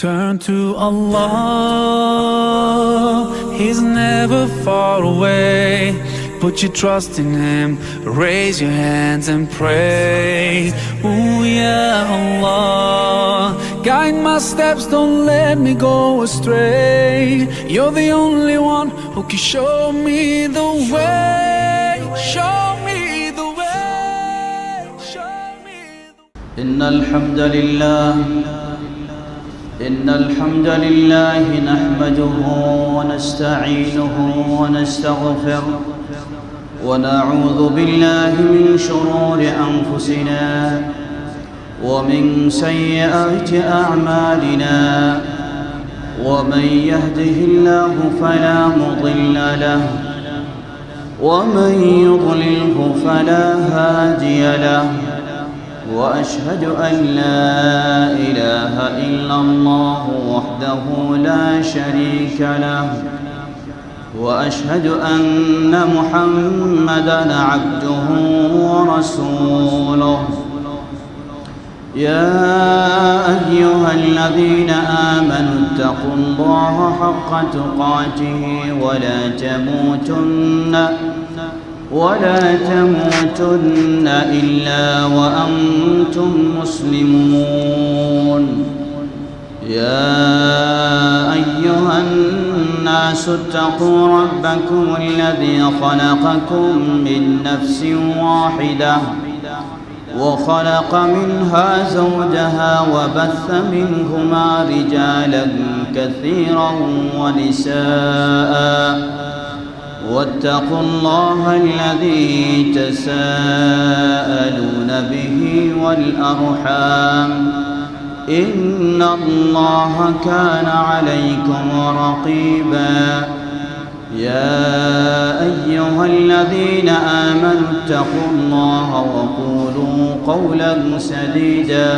Turn to Allah, He's never far away. Put your trust in Him, raise your hands and pray. Ooh, yeah, Allah, guide my steps, don't let me go astray. You're the only one who can show me the way. Show me the way. Show me the way. إن الحمد لله نحمده ونستعينه ونستغفره ونعوذ بالله من شرور أنفسنا ومن سيئات أعمالنا ومن يهده الله فلا مضل له ومن يضلله فلا هادي له وأشهد أن لا إله إلا الله وحده لا شريك له وأشهد أن محمدًا عبده ورسوله يا أيها الذين آمنوا اتقوا الله حق تقاته ولا تموتن إلا وأنتم مسلمون يا أيها الناس اتقوا ربكم الذي خلقكم من نفس واحدة وخلق منها زوجها وبث منهما رجالا كثيرا ونساء واتقوا الله الذي تساءلون به والأرحام إن الله كان عليكم رقيبا يا أيها الذين آمنوا اتقوا الله وقولوا قولا سديدا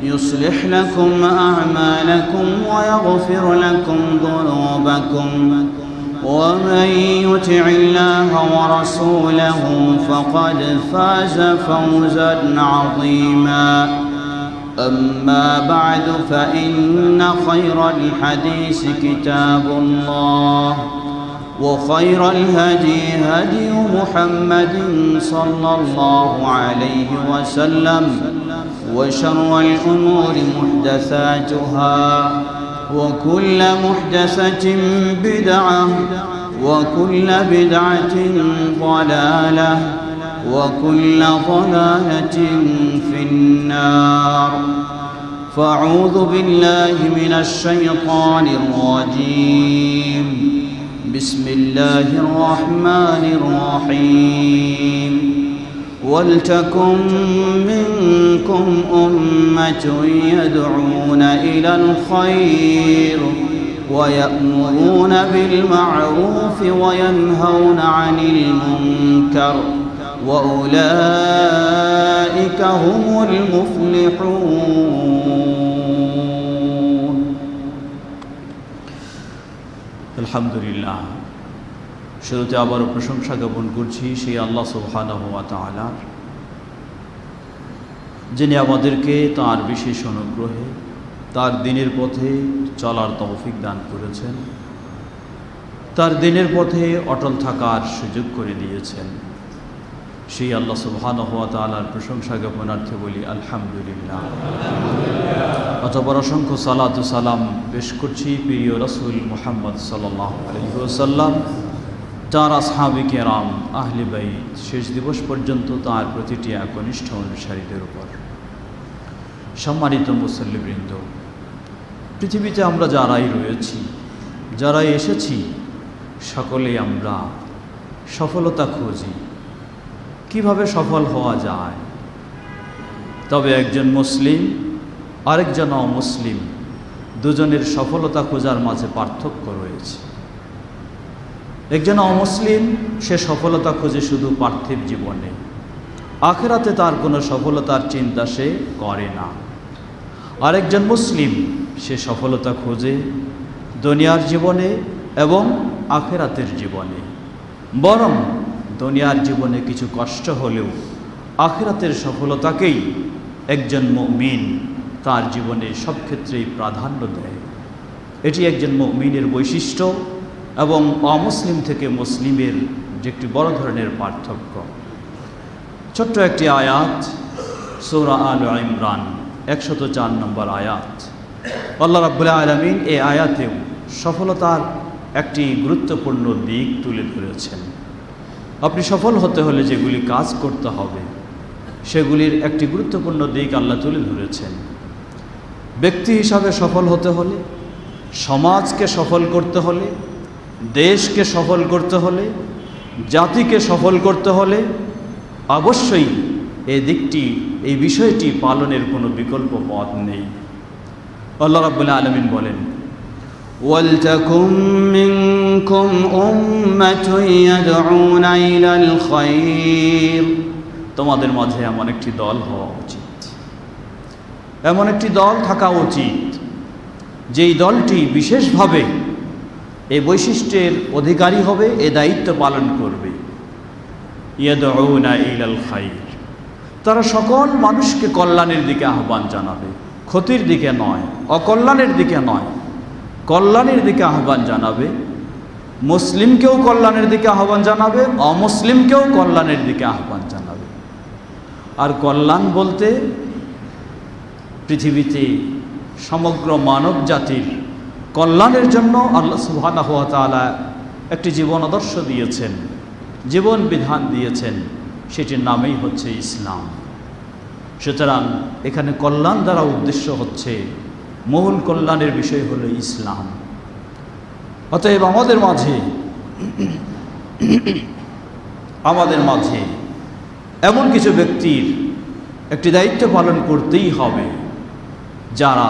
يصلح لكم أعمالكم ويغفر لكم ذنوبكم ومن يطع الله ورسوله فقد فاز فوزا عظيما أما بعد فإن خير الحديث كتاب الله وخير الهدي هدي محمد صلى الله عليه وسلم وشر الأمور محدثاتها وكل محدثة بدعة وكل بدعة ضلالة وكل ضلالة في النار فأعوذ بالله من الشيطان الرجيم بسم الله الرحمن الرحيم ولتكن منكم أمة يدعون إلى الخير ويأمرون بالمعروف وينهون عن المنكر وأولئك هم المفلحون الحمد لله শুরুতে আবারও প্রশংসা জ্ঞাপন করছি সেই আল্লাহ সুবহানাহু ওয়া তাআলার, যিনি আমাদেরকে তাঁর বিশেষ অনুগ্রহে তার দ্বীনের পথে চলার তৌফিক দান করেছেন, তার দ্বীনের পথে অটল থাকার সুযোগ করে দিয়েছেন। সেই আল্লাহ সুবহানাহু ওয়া তাআলার প্রশংসা জ্ঞাপনার্থে বলি আলহামদুলিল্লাহ। অতঃপর অসংখ্য সালাত ও সালাম পেশ করছি প্রিয় রাসূল মুহাম্মদ সাল্লাল্লাহু আলাইহি ওয়াসাল্লাম, তাঁর আসহাবে কেরাম, আহলে বাইত, শেষ দিবস পর্যন্ত তাঁর প্রতিটি একনিষ্ঠ অনুসারীদের উপর। সম্মানিত মুসল্লিবৃন্দ, পৃথিবীতে আমরা যারাই রয়েছি, যারাই এসেছি, সকলেই আমরা সফলতা খুঁজি, কিভাবে সফল হওয়া যায়। তবে একজন মুসলিম আরেকজন অমুসলিম, দুজনের সফলতা খোঁজার মাঝে পার্থক্য রয়েছে। একজন অমুসলিম সে সফলতা খোঁজে শুধু পার্থিব জীবনে, আখিরাতে তার কোনো সফলতার চিন্তা সে করে না। আরেকজন মুসলিম সে সফলতা খোঁজে দুনিয়ার জীবনে এবং আখিরাতের জীবনে, বরং দুনিয়ার জীবনে কিছু কষ্ট হলেও আখিরাতের সফলতাকেই একজন মুমিন তার জীবনে সব ক্ষেত্রেই প্রাধান্য দেয়। এটি একজন মুমিনের বৈশিষ্ট্য এবং অমুসলিম থেকে মুসলিমের যে একটি বড় ধরনের পার্থক্য। ছোট্ট একটি আয়াত, সূরা আল ইমরান 104 নম্বর আয়াত। আল্লাহ রাব্বুল আলামিন এই আয়াতেও সফলতার একটি গুরুত্বপূর্ণ দিক তুলে ধরেছেন। আপনি সফল হতে হলে যেগুলি কাজ করতে হবে সেগুলির একটি গুরুত্বপূর্ণ দিক আল্লাহ তুলে ধরেছেন। ব্যক্তি হিসাবে সফল হতে হলে, সমাজকে সফল করতে হলে, দেশকে সফল করতে হলে, জাতিকে সফল করতে হলে অবশ্যই এই বিষয়টি পালনের কোনো বিকল্প পথ নেই। আল্লাহ রাব্বুল আলামিন বলেন, ওয়ালতাকুম মিনকুম উম্মাতুন ইয়াদউনা ইলাল খায়র, তোমাদের মাঝে এমন একটি দল হওয়া উচিত, এমন একটি দল থাকা উচিত যেই দলটি বিশেষভাবে এই বৈশিষ্ট্যের অধিকারী হবে, এ দায়িত্ব পালন করবে। ইয়াদউনা ইলাল খায়র, তারা সকল মানুষকে কল্যাণের দিকে আহ্বান জানাবে, ক্ষতির দিকে নয়, অকল্যাণের দিকে নয়, কল্যাণের দিকে আহ্বান জানাবে। মুসলিমকেও কল্যাণের দিকে আহ্বান জানাবে, অমুসলিমকেও কল্যাণের দিকে আহ্বান জানাবে। আর কল্যাণ বলতে পৃথিবীতে সমগ্র মানব জাতির কল্যাণের জন্য আল্লাহ সুবহানাহু ওয়া তাআলা একটি জীবন আদর্শ দিয়েছেন, জীবন বিধান দিয়েছেন, সেটির নামেই হচ্ছে ইসলাম। সুতরাং এখানে কল্যাণ দ্বারা উদ্দেশ্য হচ্ছে, মূল কল্যাণের বিষয় হলো ইসলাম। অতএব আমাদের মাঝে এমন কিছু ব্যক্তির একটি দায়িত্ব পালন করতেই হবে যারা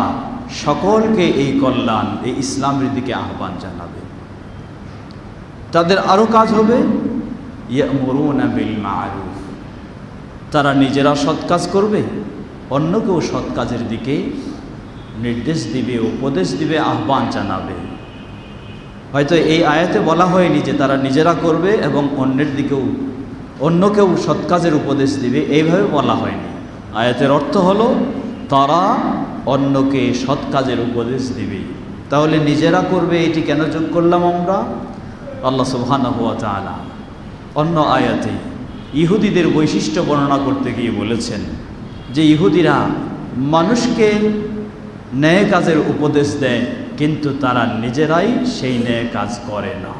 সকলকে এই কল্যাণ, এই ইসলামের দিকে আহ্বান জানাবে। তাদের আরও কাজ হবে ইয়ামুরুনা বিল মারুফ, তারা নিজেরা সৎ কাজ করবে, অন্যকেও সৎ কাজের দিকে নির্দেশ দিবে, উপদেশ দিবে, আহ্বান জানাবে। হয়তো এই আয়াতে বলা হয়নি যে তারা নিজেরা করবে এবং অন্যকেও সৎ কাজের উপদেশ দিবে, এইভাবে বলা হয়নি। আয়াতের অর্থ হলো তারা অন্যকে সৎ কাজের উপদেশ দিবে। তাহলে নিজেরা করবে, এটি কেন যোগ করলাম আমরা? আল্লাহ সুবহানাহু ওয়া তাআলা অন্য আয়াতে ইহুদিদের বৈশিষ্ট্য বর্ণনা করতে গিয়ে বলেছেন যে ইহুদিরা মানুষকে ন্যায় কাজের উপদেশ দেয়, কিন্তু তারা নিজেরাই সেই ন্যায় কাজ করে না।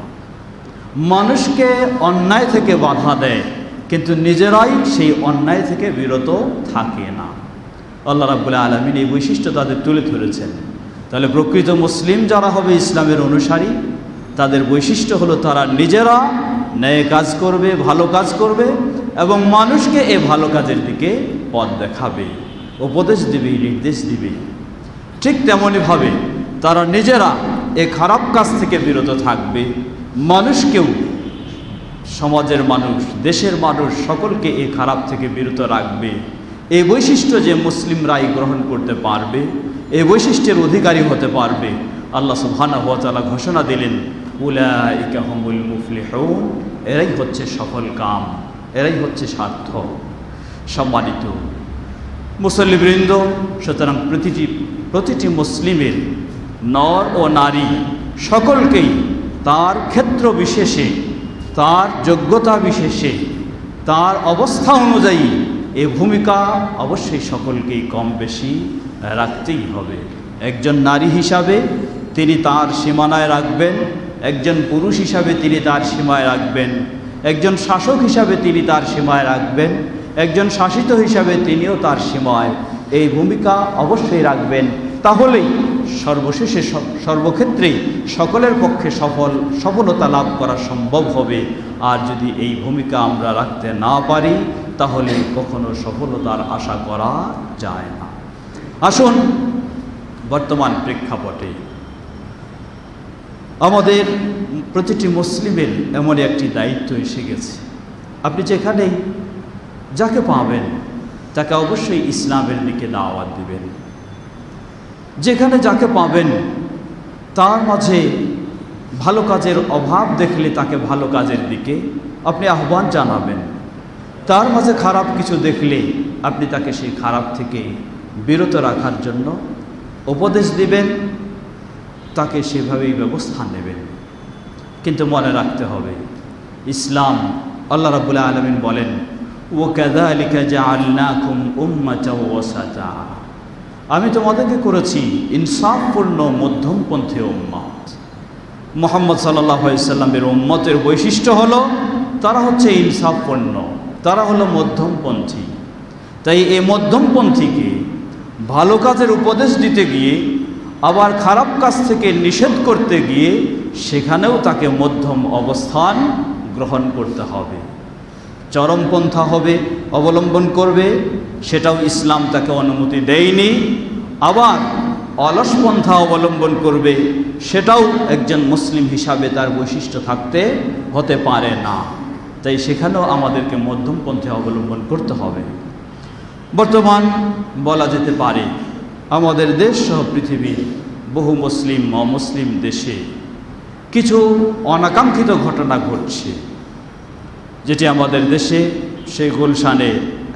মানুষকে অন্যায় থেকে বাধা দেয়, কিন্তু নিজেরাই সেই অন্যায় থেকে বিরত থাকে না। আল্লাহ রাব্বুল আলামিন এই বৈশিষ্ট্য তাদের তুলে ধরেছেন। তাহলে প্রকৃত মুসলিম যারা হবে, ইসলামের অনুসারী, তাদের বৈশিষ্ট্য হলো তারা নিজেরা ন্যায় কাজ করবে, ভালো কাজ করবে এবং মানুষকে এই ভালো কাজের দিকে পথ দেখাবে, উপদেশ দিবে, নির্দেশ দিবে। ঠিক তেমনইভাবে তারা নিজেরা এই খারাপ কাজ থেকে বিরত থাকবে, মানুষকেও, সমাজের মানুষ, দেশের মানুষ সকলকে এই খারাপ থেকে বিরত রাখবে। এই বৈশিষ্ট্য যে মুসলিমরাই গ্রহণ করতে পারবে, এই বৈশিষ্ট্যের অধিকারী হতে পারবে, আল্লাহ সুবহানাহু ওয়া তাআলা ঘোষণা দিলেন, উলাইকা হুমুল মুফলিহুন, এরাই হচ্ছে সফল কাম, এরাই হচ্ছে সার্থক। সম্মানিত মুসল্লিবৃন্দ, সুতরাং প্রতিটি মুসলিমের নর ও নারী সকলকেই তার ক্ষেত্র বিশেষে, তার যোগ্যতা বিশেষে, তার অবস্থা অনুযায়ী এই ভূমিকা অবশ্যই সকলকেই কম বেশি রাখতেই হবে। একজন নারী হিসাবে তিনি তার সীমানায় রাখবেন, একজন পুরুষ হিসাবে তিনি তার সীমায় রাখবেন, একজন শাসক হিসাবে তিনি তার সীমায় রাখবেন, একজন শাসিত হিসাবে তিনিও তার সীমায় এই ভূমিকা অবশ্যই রাখবেন। তাহলেই সর্বশেষে সর্বক্ষেত্রেই সকলের পক্ষে সফলতা লাভ করা সম্ভব হবে। আর যদি এই ভূমিকা আমরা রাখতে না পারি, তাহলে কখনো সফলতার আশা করা যায় না। আসুন, বর্তমান প্রেক্ষাপটে আমাদের প্রতিটি মুসলিমের এমন একটি দায়িত্ব এসে গেছে। আপনি যেখানেই যাকে পাবেন তাকে অবশ্যই ইসলামের দিকে দাওয়াত দিবেন। যেখানে যাকে পাবেন তার মাঝে ভালো কাজের অভাব দেখলে তাকে ভালো কাজের দিকে আপনি আহ্বান জানাবেন। তার মাঝে খারাপ কিছু দেখলে আপনি তাকে সেই খারাপ থেকে বিরত রাখার জন্য উপদেশ দিবেন, তাকে সেভাবেই ব্যবস্থা নেবেন। কিন্তু মনে রাখতে হবে, ইসলাম, আল্লাহ রাব্বুল আলামিন বলেন, ওয়াকাযালিকা জাআলনাকুম উম্মাতাও ওয়াসাতা, আমি তোমাদেরকে করেছি ইনসাফপূর্ণ মধ্যমপন্থী উম্মত। মুহাম্মদ সাল্লাল্লাহু আলাইহি সাল্লামের উম্মতের বৈশিষ্ট্য হলো তারা হচ্ছে ইনসাফপূর্ণ, তারা হলো মধ্যমপন্থী। তাই এই মধ্যমপন্থীকে ভালো কাজের উপদেশ দিতে গিয়ে আবার খারাপ কাজ থেকে নিষেধ করতে গিয়ে সেখানেও তাকে মধ্যম অবস্থান গ্রহণ করতে হবে। চরমপন্থা হবে, অবলম্বন করবে, সেটাও ইসলাম তাকে অনুমতি দেয়নি। আবার অলস পন্থা অবলম্বন করবে, সেটাও একজন মুসলিম হিসাবে তার বৈশিষ্ট্য থাকতে হতে পারে না। তাই সেখানেও আমাদেরকে মধ্যমপন্থা অবলম্বন করতে হবে। বর্তমান বলা যেতে পারে আমাদের দেশ সহ পৃথিবীর বহু মুসলিম অমুসলিম দেশে কিছু অনাকাঙ্ক্ষিত ঘটনা ঘটছে, যেটি আমাদের দেশে সেই গুলশানে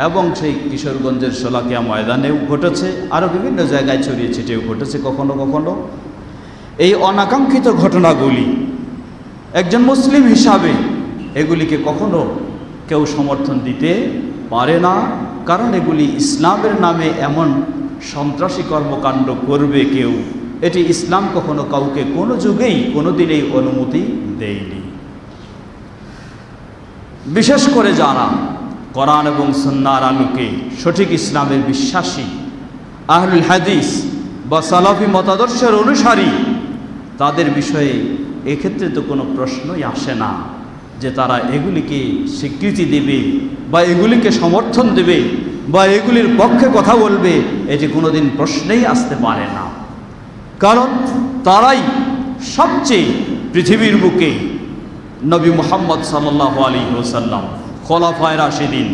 এবং সেই কিশোরগঞ্জের শোলাকিয়া ময়দানেও ঘটেছে, আরও বিভিন্ন জায়গায় ছড়িয়ে ছিটিয়েও ঘটেছে কখনো কখনো। এই অনাকাঙ্ক্ষিত ঘটনাগুলি একজন মুসলিম হিসাবে এগুলিকে কখনো কেউ সমর্থন দিতে পারে না, কারণ এগুলি ইসলামের নামে এমন সন্ত্রাসী কর্মকাণ্ড করবে কেউ, এটি ইসলাম কখনো কাউকে কোনো যুগেই কোনো দিনেই অনুমতি দেয়নি। বিশেষ করে যারা কোরআন এবং সুন্নাহর আলোকে সঠিক ইসলামের বিশ্বাসী আহলুল হাদিস বা সালাফি মতাদর্শের অনুসারী, তাদের বিষয়ে এক্ষেত্রে তো কোনো প্রশ্নই আসে না যে তারা এগুলিকে স্বীকৃতি দেবে বা এগুলিকে সমর্থন দেবে বা এগুলির পক্ষে কথা বলবে, এটি কোনোদিন প্রশ্নেই আসতে পারে না। কারণ তারাই সবচেয়ে পৃথিবীর বুকে নবী মুহাম্মদ সাল্লাল্লাহু আলাইহি ওয়াসাল্লাম, খোলাফায়ে রাশিদিন,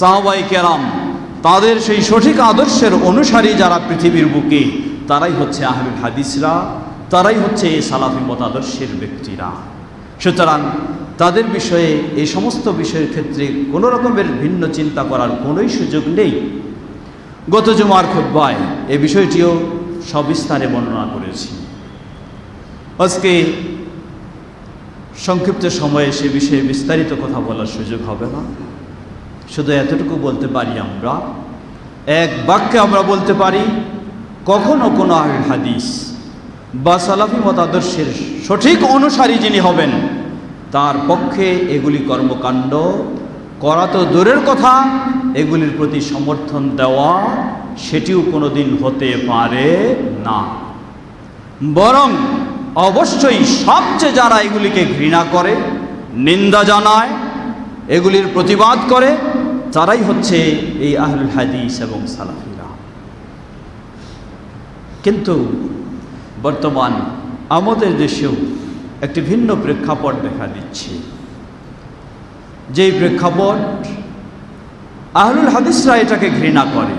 সাহাবায়ে কেরাম, তাদের সেই সঠিক আদর্শের অনুসারী যারা পৃথিবীর বুকে, তারাই হচ্ছে আহলুল হাদিসরা, তারাই হচ্ছে এই সালাফি মতাদর্শের ব্যক্তিরা। সুতরাং তাদের বিষয়ে এই সমস্ত বিষয়ের ক্ষেত্রে কোনো রকমের ভিন্ন চিন্তা করার কোনোই সুযোগ নেই। গত জুমার খুতবায় এই বিষয়টিও সবিস্তারে বর্ণনা করেছি। আজকে সংক্ষিপ্ত সময়ে সে বিষয়ে বিস্তারিত কথা বলার সুযোগ হবে না। শুধু এতটুকু বলতে পারি, আমরা এক বাক্যে আমরা বলতে পারি, কখনো কোনো আহলুল হাদিস বা সালাফি মতাদর্শের সঠিক অনুসারী যিনি হবেন, তার পক্ষে এগুলি কর্মকাণ্ড করা তো দূরের কথা, এগুলির প্রতি সমর্থন দেওয়া সেটিও কোনো দিন হতে পারে না। বরং অবশ্যই সবচেয়ে যারা এগুলিকে ঘৃণা করে, নিন্দা জানায়, এগুলির প্রতিবাদ করে, তারাই হচ্ছে এই আহলুল হাদিস এবং সালাফিরা। কিন্তু বর্তমান আমাদের দেশেও একটি ভিন্ন প্রেক্ষাপট দেখা দিচ্ছে, যেই প্রেক্ষাপট আহলুল হাদিসরা এটাকে ঘৃণা করে,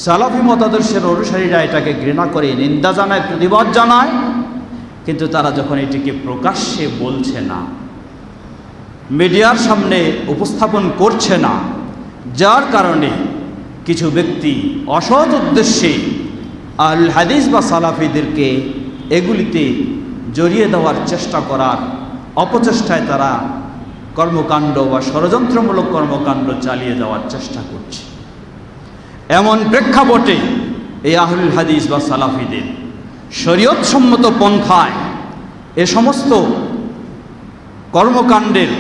সালাফি মতাদর্শের অনুসারীরা এটাকে ঘৃণা করে, নিন্দা জানায়, প্রতিবাদ জানায়, কিন্তু তারা যখন এটিকে প্রকাশ্যে বলছে না, মিডিয়ার সামনে উপস্থাপন করছে না, যার কারণে কিছু ব্যক্তি অসৎ উদ্দেশ্যে আহলুল হাদিস বা সালাফিদেরকে এগুলিতে জড়িয়ে দেওয়ার চেষ্টা করার অপচেষ্টায় তারা কর্মকাণ্ড বা ষড়যন্ত্রমূলক কর্মকাণ্ড চালিয়ে যাওয়ার চেষ্টা করছে। এমন প্রেক্ষাপটে এই আহলুল হাদিস বা সালাফিদের শরীয়তসম্মত পন্থায় এ সমস্ত কর্মকাণ্ডের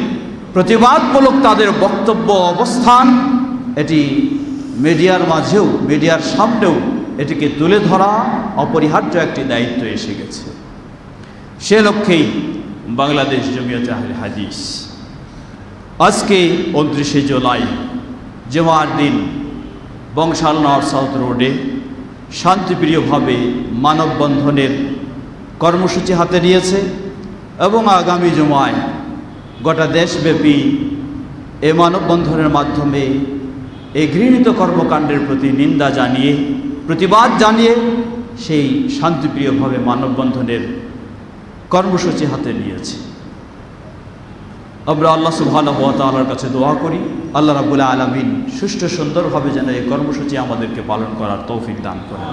প্রতিবাদমূলক তাদের বক্তব্য, অবস্থান, এটি মিডিয়ার মাঝেও, মিডিয়ার সামনেও এটিকে তুলে ধরা অপরিহার্য একটি দায়িত্ব এসে গেছে। সে লক্ষ্যেই বাংলাদেশ জমিয়তে আহলে হাদিস আজকে 29শে জুলাই জুমার দিন বংশাল নর্থ সাউথ রোডে শান্তিপ্রিয়ভাবে মানববন্ধনের কর্মসূচি হাতে নিয়েছে এবং আগামী জুমায় গোটা দেশব্যাপী এই মানববন্ধনের মাধ্যমে এই ঘৃণিত কর্মকাণ্ডের প্রতি নিন্দা জানিয়ে, প্রতিবাদ জানিয়ে সেই শান্তিপ্রিয়ভাবে মানববন্ধনের কর্মসূচি হাতে নিয়েছে। আমরা আল্লাহ সুবহানাহু ওয়া তাআলার কাছে দোয়া করি আল্লাহ রাব্বুল আলামিন সুষ্ঠু সুন্দরভাবে যেন এই কর্মসূচি আমাদেরকে পালন করার তৌফিক দান করেন।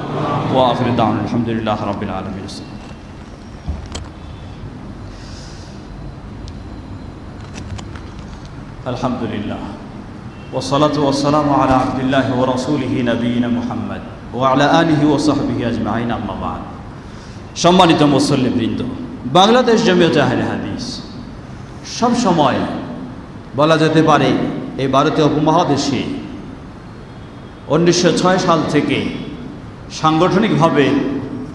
ওয়া আখিরু দাওয়ানা আলহামদুলিল্লাহি রাব্বিল আলামিন। আলহামদুলিল্লাহ ওয়াসসালাতু ওয়াসসালামু আলা আবদিল্লাহি ওয়া রাসূলিহি নবিয়িনা মুহাম্মদ ওয়া আলা আলিহি ওয়া সাহবিহি আজমাইন, আম্মা বা'দ। সম্মানিত মুসল্লিবৃন্দ, বাংলাদেশ জমিয়তে আহলে হাদিস সব সময় বলা যেতে পারে এই ভারতীয় উপমহাদেশে 1906 সাল থেকে সাংগঠনিকভাবে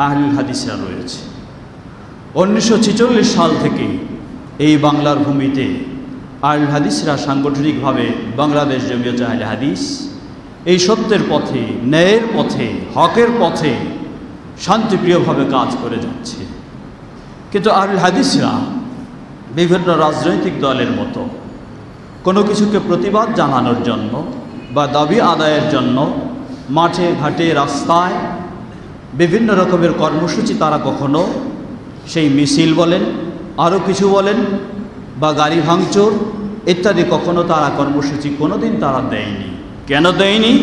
আহলুল হাদিসরা রয়েছে। 1946 সাল থেকে এই বাংলার ভূমিতে আহলুল হাদিসরা সাংগঠনিকভাবে বাংলাদেশ জমিয়তে আহলে হাদিস এই সত্যের পথে, ন্যায়ের পথে, হকের পথে শান্তিপ্রিয়ভাবে কাজ করে যাচ্ছে। কিন্তু আহলুল হাদিসরা বিভিন্ন রাজনৈতিক দলের মতো কোনো কিছুকে প্রতিবাদ জানানোর জন্য বা দাবি আদায়ের জন্য মাঠে ঘাটে রাস্তায় বিভিন্ন রকমের কর্মসূচি তারা কখনো সেই মিছিল বলেন, আরও কিছু বলেন, বা গাড়ি ভাঙচুর ইত্যাদি কখনো তারা কর্মসূচি কোনোদিন তারা দেয়নি। কেন দেয়নি?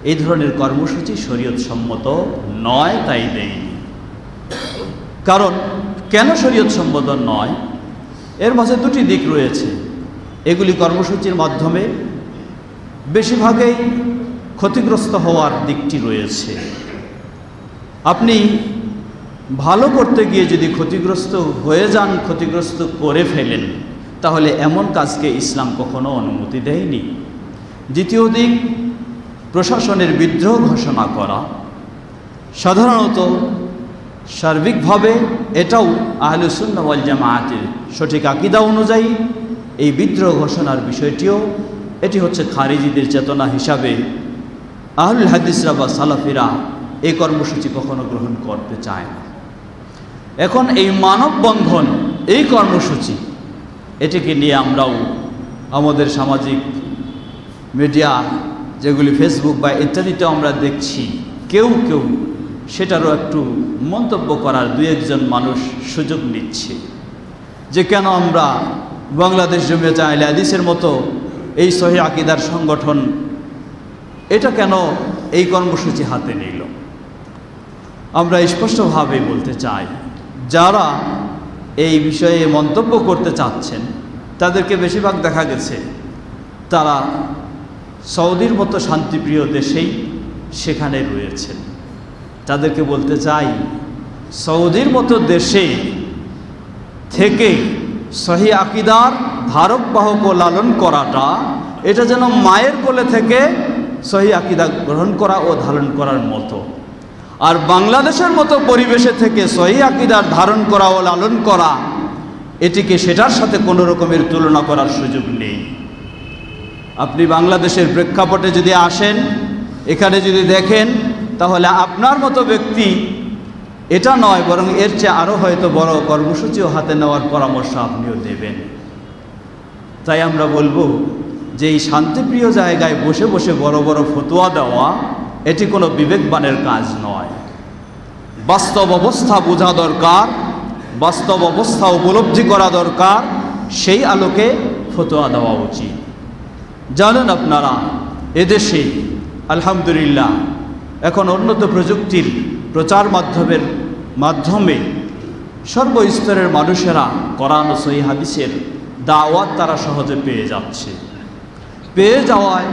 এই ধরনের কর্মসূচি শরীয়ত সম্মত নয়, তাই দেয়নি। কারণ কেন শরীয়ত সম্মত নয়? এর মাঝে দুটি দিক রয়েছে। এগুলি কর্মসূচির মাধ্যমে বেশিরভাগই ক্ষতিগ্রস্ত হওয়ার দিকটি রয়েছে। আপনি ভালো করতে গিয়ে যদি ক্ষতিগ্রস্ত হয়ে যান, ক্ষতিগ্রস্ত করে ফেলেন, তাহলে এমন কাজকে ইসলাম কখনো অনুমতি দেয়নি। দ্বিতীয় দিক, প্রশাসনের বিদ্রোহ ঘোষণা করা। সাধারণত সার্বিকভাবে এটাও আহলুস সুন্নাহ ওয়াল জামাআতের সঠিক আকীদা অনুযায়ী এই বিদ্রোহ ঘোষণার বিষয়টিও এটি হচ্ছে খারিজিদের চেতনা হিসাবে আহলুল হাদিসরা বা সালাফিরা এই কর্মসূচি কখনো গ্রহণ করতে চায় না। এখন এই মানববন্ধন, এই কর্মসূচি, এটিকে নিয়ে আমরাও আমাদের সামাজিক মিডিয়া যেগুলি ফেসবুক বা ইত্যাদিতে আমরা দেখছি, কেউ কেউ সেটারও একটু মন্তব্য করার দুই একজন মানুষ সুযোগ নিচ্ছে যে কেন আমরা বাংলাদেশ জমিয়তে আহলে হাদিসের মতো এই সহিহ আকীদার সংগঠন এটা কেন এই কর্মসূচি হাতে নিল। আমরা স্পষ্টভাবে বলতে চাই, যারা এই বিষয়ে মন্তব্য করতে চাচ্ছেন তাদেরকে বেশিরভাগ দেখা গেছে তারা সৌদির মতো শান্তিপ্রিয় দেশেই সেখানে রয়েছেন। তাদেরকে বলতে চাই, সৌদির মতো দেশে থেকে সহিহ আকীদার ধারক বাহক ও লালন করাটা এটা যেন মায়ের কোলে থেকে সহিহ আকীদা গ্রহণ করা ও ধারণ করার মতো। আর বাংলাদেশের মতো পরিবেশে থেকে সহিহ আকীদার ধারণ করা ও লালন করা, এটিকে সেটার সাথে কোনো রকমের তুলনা করার সুযোগ নেই। আপনি বাংলাদেশের প্রেক্ষাপটে যদি আসেন, এখানে যদি দেখেন, তাহলে আপনার মতো ব্যক্তি এটা নয়, বরং এর চেয়ে আরও হয়তো বড় কর্মসূচিও হাতে নেওয়ার পরামর্শ আপনিও দেবেন। তাই আমরা বলবো যে এই শান্তিপ্রিয় জায়গায় বসে বসে বড় বড় ফতোয়া দেওয়া এটি কোনো বিবেকবানের কাজ নয়। বাস্তব অবস্থা বোঝা দরকার, বাস্তব অবস্থা উপলব্ধি করা দরকার, সেই আলোকে ফতোয়া দেওয়া উচিত। জানেন আপনারা, এদেশে আলহামদুলিল্লাহ এখন উন্নত প্রযুক্তির প্রচার মাধ্যমে সর্বস্তরের মানুষেরা কোরআন ও সহিহ হাদিসের দাওয়াত তারা সহজে পেয়ে যাচ্ছে। পেয়ে যাওয়ায়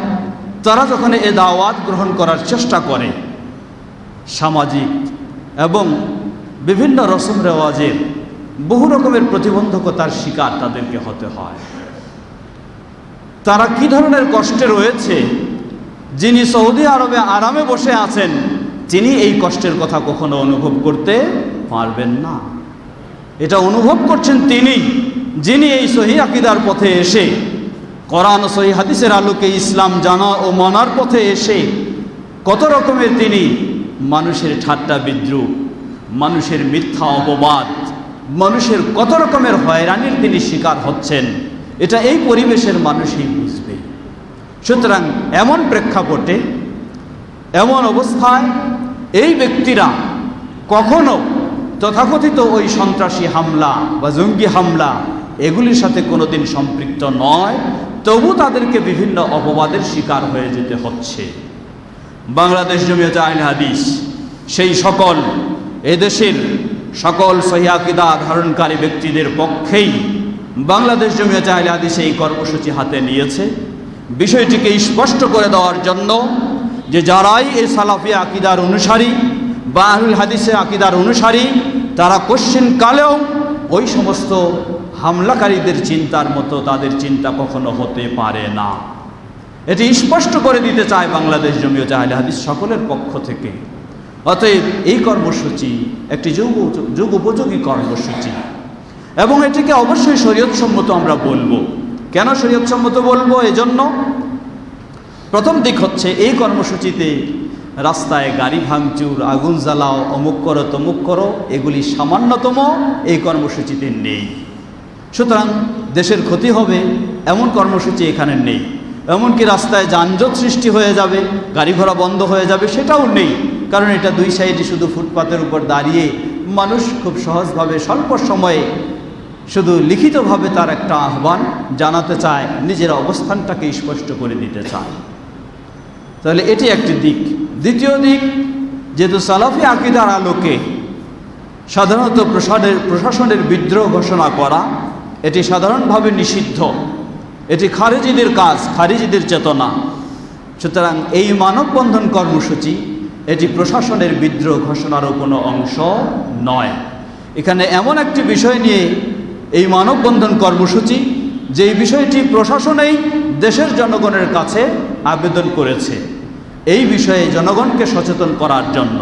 তারা যখন এ দাওয়াত গ্রহণ করার চেষ্টা করে, সামাজিক এবং বিভিন্ন রসম রেওয়াজের বহু রকমের প্রতিবন্ধকতার শিকার তাদেরকে হতে হয়। তারা কি ধরনের কষ্টে রয়েছে, যিনি সৌদি আরবে আরামে বসে আছেন তিনি এই কষ্টের কথা কখনো অনুভব করতে পারবেন না। এটা অনুভব করছেন তিনি, যিনি এই সহিহ আকীদার পথে এসে, কোরআন ও সহিহ হাদিসের আলোকে ইসলাম জানা ও মানার পথে এসে কত রকমের তিনি মানুষের ঠাট্টা বিদ্রুপ, মানুষের মিথ্যা অপবাদ, মানুষের কত রকমের হয়রানির তিনি শিকার হচ্ছেন, এটা এই পরিবেশের মানুষই বুঝবে। সুতরাং এমন প্রেক্ষাপটে, এমন অবস্থায় এই ব্যক্তিরা কখনো তথাকথিত ওই সন্ত্রাসী হামলা বা জঙ্গি হামলা এগুলির সাথে কোনোদিন সম্পৃক্ত নয়, তবু তাদেরকে বিভিন্ন অপবাদের শিকার হয়ে যেতে হচ্ছে। বাংলাদেশ জমিয়ত আহলে হাদিস সেই সকল এদেশের সকল সহিহ আকীদা ধারণকারী ব্যক্তিদের পক্ষেই বাংলাদেশ জমিয়ত আহলে হাদিস এই কর্মসূচি হাতে নিয়েছে, বিষয়টিকে স্পষ্ট করে দেওয়ার জন্য যে যারাই এই সালাফি আকীদার অনুসারী বা আহলুল হাদিসের আকীদার অনুসারী, তারা কোশ্চিনকালেও ওই সমস্ত হামলাকারীদের চিন্তার মতো তাদের চিন্তা কখনো হতে পারে না। এটি স্পষ্ট করে দিতে চায় বাংলাদেশ জমিয়ত আহলে হাদিস সকলের পক্ষ থেকে। অতএব এই কর্মসূচি একটি যুগ উপযোগী কর্মসূচি এবং এটিকে অবশ্যই শরীয়তসম্মত আমরা বলবো। কেন শরীয়তসম্মত বলবো? এজন্য প্রথম দিক হচ্ছে এই কর্মসূচিতে রাস্তায় গাড়ি ভাঙচুর, আগুন জ্বালাও, অমুক করো তমুক করো, এগুলি সামান্যতম এই কর্মসূচিতে নেই। সুতরাং দেশের ক্ষতি হবে এমন কর্মসূচি এখানে নেই। এমনকি রাস্তায় যানজট সৃষ্টি হয়ে যাবে, গাড়ি ঘোড়া বন্ধ হয়ে যাবে, সেটাও নেই। কারণ এটা দুই সাইডে শুধু ফুটপাতের উপর দাঁড়িয়ে মানুষ খুব সহজভাবে স্বল্প সময়ে শুধু লিখিতভাবে তার একটা আহ্বান জানাতে চায়, নিজের অবস্থানটাকে স্পষ্ট করে দিতে চায়। তাহলে এটি একটি দিক। দ্বিতীয় দিক, যেহেতু সালাফি আকীদার আলোকে সাধারণত প্রশাসনের বিদ্রোহ ঘোষণা করা এটি সাধারণভাবে নিষিদ্ধ, এটি খারিজিদের কাজ, খারিজিদের চেতনা। সুতরাং এই মানববন্ধন কর্মসূচি এটি প্রশাসনের বিদ্রোহ ঘোষণারও কোনো অংশ নয়। এখানে এমন একটি বিষয় নিয়ে এই মানববন্ধন কর্মসূচি, যেই বিষয়টি প্রশাসনেই দেশের জনগণের কাছে আবেদন করেছে এই বিষয়ে জনগণকে সচেতন করার জন্য।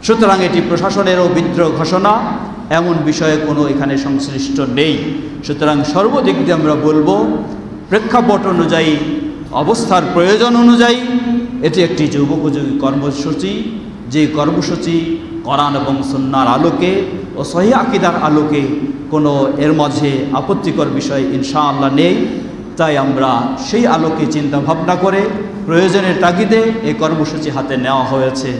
সুতরাং এটি প্রশাসনেরও বিদ্রোহ ঘোষণা এমন বিষয়ে কোনো এখানে সংশ্লিষ্ট নেই। সুতরাং সর্বদিক দিয়ে আমরা বলবো, প্রেক্ষাপট অনুযায়ী, অবস্থার প্রয়োজন অনুযায়ী এটি একটি যুগোপযোগী কর্মসূচি, যে কর্মসূচি কোরআন এবং সুন্নাহর আলোকে ও সহিহ আকীদার আলোকে কোনো এর মাঝে আপত্তিকর বিষয় ইনশাআল্লাহ নেই। তাই আমরা সেই আলোকে চিন্তা ভাবনা করে প্রয়োজনের তাগিদে এই কর্মসূচি হাতে নেওয়া হয়েছে।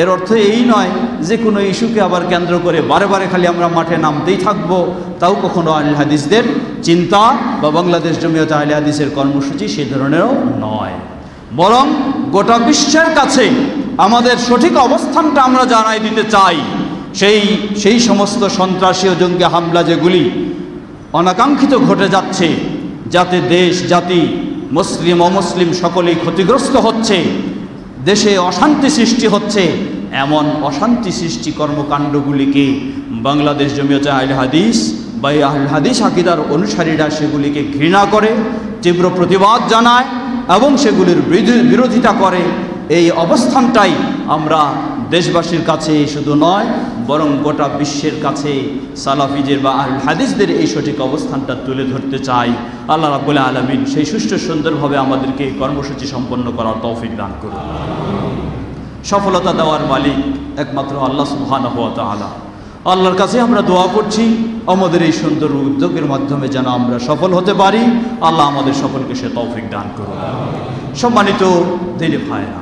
এর অর্থ এই নয় যে কোনো ইস্যুকে আবার কেন্দ্র করে বারে বারে খালি আমরা মাঠে নামতেই থাকবো, তাও কখনো আহলে হাদিসদের চিন্তা বা বাংলাদেশ জমিয়ত আহলে হাদিসের কর্মসূচি সে ধরনেরও নয়। বরং গোটা বিশ্বের কাছে আমাদের সঠিক অবস্থানটা আমরা জানাই দিতে চাই। সেই সমস্ত সন্ত্রাসী ও জঙ্গি হামলা যেগুলি অনাকাঙ্ক্ষিত ঘটে যাচ্ছে, যাতে দেশ, জাতি, মুসলিম অমুসলিম সকলেই ক্ষতিগ্রস্ত হচ্ছে, দেশে অশান্তি সৃষ্টি হচ্ছে, এমন অশান্তি সৃষ্টি কর্মকাণ্ডগুলিকে বাংলাদেশ জমিয়ত আহলে হাদিস বা আহলে হাদিস আকীদার অনুসারীরা সেগুলিকে ঘৃণা করে, তীব্র প্রতিবাদ জানায় এবং সেগুলির বিরোধিতা করে। এই অবস্থানটাই আমরা দেশবাসীর কাছে শুধু নয়, বরং গোটা বিশ্বের কাছে সালাফিদের বা আহলে হাদিসদের এই সঠিক অবস্থানটা তুলে ধরতে চাই। আল্লাহ রাব্বুল আলামিন সেই সুষ্ঠু সুন্দরভাবে আমাদেরকে এই কর্মসূচি সম্পন্ন করার তৌফিক দান করুন। সফলতা দেওয়ার মালিক একমাত্র আল্লাহ সুবহানাহু ওয়া তাআলা। আল্লাহর কাছে আমরা দোয়া করছি আমাদের এই সুন্দর উদ্যোগের মাধ্যমে যেন আমরা সফল হতে পারি। আল্লাহ আমাদের সকলকে সে তৌফিক দান করুন। সম্মানিত দিনী ভাইরা,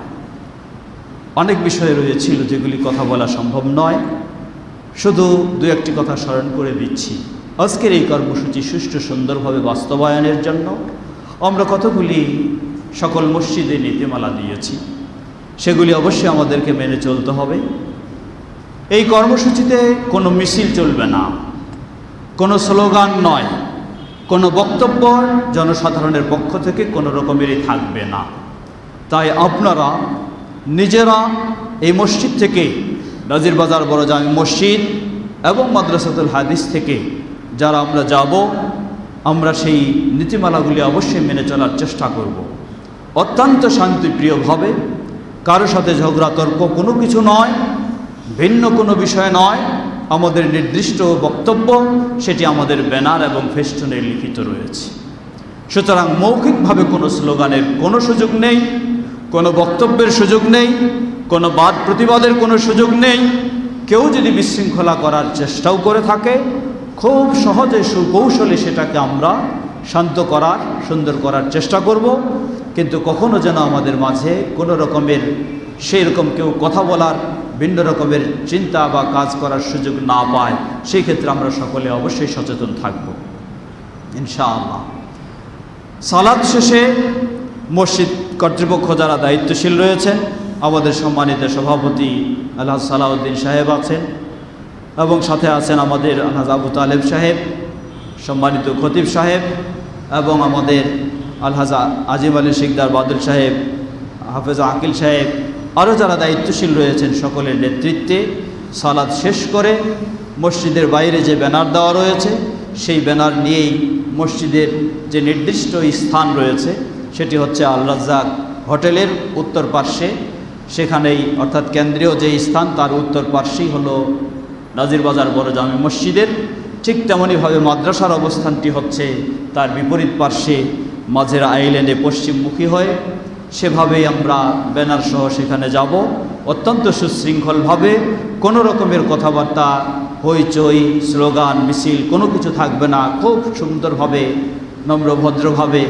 অনেক বিষয় রয়েছিল যেগুলি কথা বলা সম্ভব নয়, শুধু দু একটি কথা স্মরণ করে দিচ্ছি। আজকের এই কর্মসূচি সুষ্ঠু সুন্দরভাবে বাস্তবায়নের জন্য আমরা কতগুলি সকল মসজিদে নীতিমালা দিয়েছি, সেগুলি অবশ্যই আমাদেরকে মেনে চলতে হবে। এই কর্মসূচিতে কোনো মিছিল চলবে না, কোনো স্লোগান নয়, কোনো বক্তব্য জনসাধারণের পক্ষ থেকে কোনো রকমেরই থাকবে না। তাই আপনারা নিজেরা এই মসজিদ থেকে, নাজিরবাজার বড় জামি মসজিদ এবং মাদ্রাসাতুল হাদিস থেকে যারা আমরা যাব, আমরা সেই নীতিমালাগুলি অবশ্যই মেনে চলার চেষ্টা করব। অত্যন্ত শান্তিপ্রিয়ভাবে, কারো সাথে ঝগড়া তর্ক কোনো কিছু নয়, ভিন্ন কোনো বিষয় নয়। আমাদের নির্দিষ্ট বক্তব্য সেটি আমাদের ব্যানার এবং ফেস্টুনে লিখিত রয়েছে। সুতরাং মৌখিকভাবে কোনো স্লোগানের কোনো সুযোগ নেই, কোনো বক্তব্যের সুযোগ নেই, কোনো বাদ প্রতিবাদের কোনো সুযোগ নেই। কেউ যদি বিশৃঙ্খলা করার চেষ্টাও করে থাকে, খুব সহজে সুকৌশলে সেটাকে আমরা শান্ত করার, সুন্দর করার চেষ্টা করব। কিন্তু কখনো যেন আমাদের মাঝে কোনো রকমের সেই রকম কেউ কথা বলার, ভিন্ন রকমের চিন্তা বা কাজ করার সুযোগ না পায়, সেই ক্ষেত্রে আমরা সকলে অবশ্যই সচেতন থাকব। ইনশাআল্লাহ। সালাত শেষে মসজিদ কর্তৃপক্ষ যারা দায়িত্বশীল রয়েছেন, আমাদের সম্মানিত সভাপতি আলহাজ সালাউদ্দিন সাহেব আছেন এবং সাথে আছেন আমাদের আলহাজ আবু তালেব সাহেব, সম্মানিত খতিব সাহেব এবং আমাদের আলহাজ আজিম আলী শিকদার বাদল সাহেব, হাফেজ আকিল সাহেব, আরও যারা দায়িত্বশীল রয়েছেন সকলের নেতৃত্বে সালাত শেষ করে মসজিদের বাইরে যে ব্যানার দেওয়া রয়েছে সেই ব্যানার নিয়েই মসজিদের যে নির্দিষ্ট স্থান রয়েছে সেটি হচ্ছে আল রাজ্জাক হোটেলের উত্তর পার্শ্বে, সেখানেই অর্থাৎ কেন্দ্রীয় যে স্থান তার উত্তর পার্শ্বেই হলো নাজির বাজার বড় জামে মসজিদের। ঠিক তেমনইভাবে মাদ্রাসার অবস্থানটি হচ্ছে তার বিপরীত পার্শ্বে মাঝের আইল্যান্ডে পশ্চিমমুখী হয়ে। সেভাবেই আমরা ব্যানার সহ সেখানে যাব, অত্যন্ত সুশৃঙ্খলভাবে, কোনো রকমের কথাবার্তা, হইচই, স্লোগান, মিছিল কোনো কিছু থাকবে না। খুব সুন্দরভাবে, নম্রভদ্রভাবে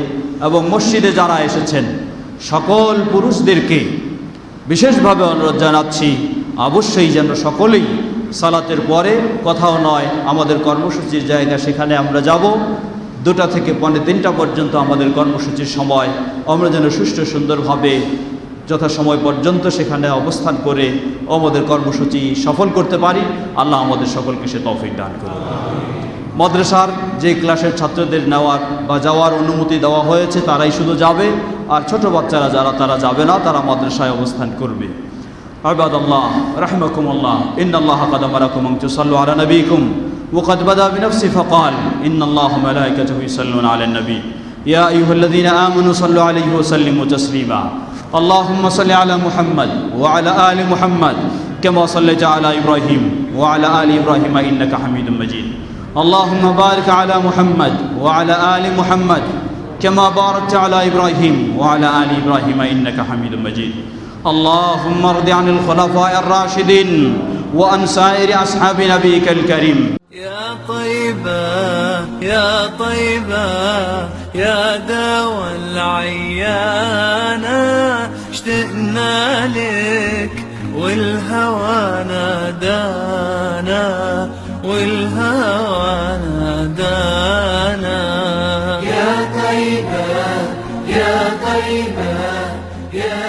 এবং মসজিদে যারা এসেছেন সকল পুরুষদেরকে বিশেষভাবে অনুরোধ জানাচ্ছি অবশ্যই যেন সকলেই সালাতের পরে কোথাও নয়, আমাদের কর্মসূচির জায়গা সেখানে আমরা যাব। 2টা থেকে 3টা পর্যন্ত আমাদের কর্মসূচির সময়, আমরা যেন সুষ্ঠু সুন্দরভাবে যথাসময় পর্যন্ত সেখানে অবস্থান করে আমাদের কর্মসূচি সফল করতে পারি। আল্লাহ আমাদের সকলকে সে তৌফিক দান করুন। মাদ্রাসার যে ক্লাসের ছাত্রদের নেওয়ার বা যাওয়ার অনুমতি দেওয়া হয়েছে তারাই শুধু যাবে, আর ছোট বাচ্চারা যারা তারা যাবে না, তারা মাদ্রাসায় অবস্থান করবে। ইবাদাল্লাহ রাহিমাকুমুল্লাহ, ইন্নাল্লাহা ক্বাদ আমারাকুম আন তুসাল্লু আলা নবিয়িকুম ওয়া ক্বাদ বাদা বিনফসি ফাকাল ইন্নাল্লাহা ওয়া মালাইকাতাহু ইউসাল্লুনা আলান নবী ইয়া আইয়ুহাল্লাযীনা আমানু সাল্লু আলাইহি ওয়া সাল্লিমু তাসলিমা। আল্লাহুম্মা সাল্লি আলা মুহাম্মাদ ওয়া আলা আলি মুহাম্মাদ কামা সাল্লাইতা আলা ইব্রাহিম ওয়া আলা আলি ইব্রাহিম ইন্নাকা হামিদুম মাজিদ। আল্লাহুম্মা বারিক আলা মুহাম্মাদ ওয়া আলা আলি মুহাম্মাদ কামা বারাকতা আলা ইব্রাহিম ওয়া আলা আলি ইব্রাহিম ইন্নাকা হামিদুম মাজিদ। اللهم ارض عن الخلفاء الراشدين وعن سائر أصحاب نبيك الكريم. يا طيبة يا طيبة يا دوا العيانة اشتقنا لك والهوى نادانا والهوى نادانا. يا طيبة يا طيبة يا